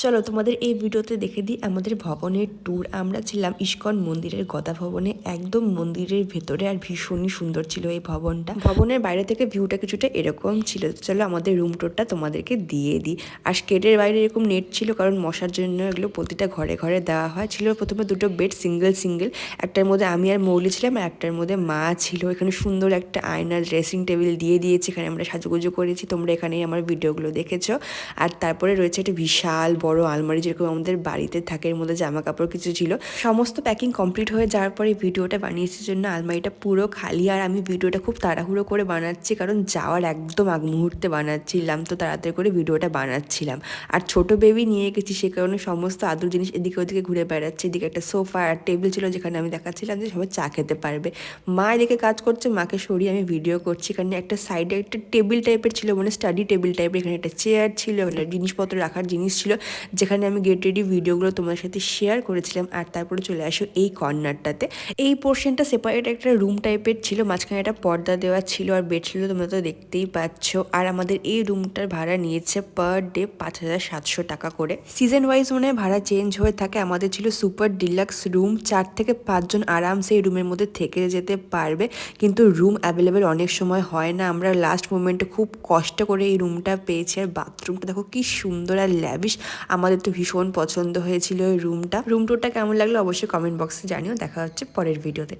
চলো তোমাদের এই ভিডিওতে দেখে দিই আমাদের ভবনের ট্যুর। আমরা ছিলাম ইস্কন মন্দিরের গদা ভবনে, একদম মন্দিরের ভেতরে, আর ভীষণই সুন্দর ছিল এই ভবনটা। ভবনের বাইরে থেকে ভিউটা কিছুটা এরকম ছিল। চলো আমাদের রুম ট্যুরটা তোমাদেরকে দিয়ে দিই। আর স্কেটের বাইরে এরকম নেট ছিল, কারণ মশার জন্য এগুলো প্রতিটা ঘরে ঘরে দেওয়া হয়। ছিল প্রথমে দুটো বেড সিঙ্গেল, একটার মধ্যে আমি আর মৌলি ছিলাম, আর একটার মধ্যে মা ছিল। এখানে সুন্দর একটা আয়নার ড্রেসিং টেবিল দিয়ে দিয়েছে, এখানে আমরা সাজুগুজু করেছি, তোমরা এখানেই আমার ভিডিওগুলো দেখেছো। আর তারপরে রয়েছে একটা বিশাল বড় আলমারি, যেরকম আমাদের বাড়িতে থাকে। এর মধ্যে জামা কাপড় কিছু ছিল। সমস্ত প্যাকিং কমপ্লিট হয়ে যাওয়ার পরে ভিডিওটা বানিয়েছি জন্য আলমারিটা পুরো খালি। আর আমি ভিডিওটা খুব তাড়াহুড়ো করে বানাচ্ছি, কারণ যাওয়ার একদম আগ মুহূর্তে বানাচ্ছিলাম, তো তাড়াতাড়ি করে ভিডিওটা বানাচ্ছিলাম। আর ছোট বেবি নিয়ে গেছি, সে কারণে সমস্ত আদর জিনিস এদিকে ওদিকে ঘুরে বেড়াচ্ছে। এদিকে একটা সোফা আর টেবিল ছিল, যেখানে আমি দেখাচ্ছিলাম যে সবাই চা খেতে পারবে। মা এদিকে কাজ করছে, মাকে সরিয়ে আমি ভিডিও করছি। এখানে একটা সাইডে একটা টেবিল টাইপের ছিল, মানে স্টাডি টেবিল টাইপের। এখানে একটা চেয়ার ছিল, একটা জিনিসপত্র রাখার জিনিস ছিল, যেখানে আমি গেট রেডি ভিডিওগুলো তোমার সাথে শেয়ার করেছিলাম। আর তারপরে চলে আসো এই কর্নারটাতে। এই পোর্শনটা সেপারেট একটা রুম টাইপের ছিল, মাঝখানে একটা পর্দা দেওয়া ছিল, আর বেড ছিল, তোমরা তো দেখতেই পাচ্ছ। আর আমাদের এই রুমটার ভাড়া নিয়েছে পার ডে 5,700 টাকা করে। সিজন ওয়াইজ মনে হয় ভাড়া চেঞ্জ হয়ে থাকে। আমাদের ছিল সুপার ডিলাক্স রুম, 4 থেকে 5 জন আরামসে এই রুমের মধ্যে থেকে যেতে পারবে, কিন্তু রুম অ্যাভেলেবেল অনেক সময় হয় না। আমরা লাস্ট মোমেন্টে খুব কষ্ট করে এই রুমটা পেয়েছি। আর বাথরুমটা দেখো কি সুন্দর আর ল্যাভিশ, আমাদের তো ভীষণ পছন্দ হয়েছিল এই রুমটা। রুম টুরটা কেমন লাগলো অবশ্যই কমেন্ট বক্সে জানিও। দেখা হচ্ছে পরের ভিডিওতে।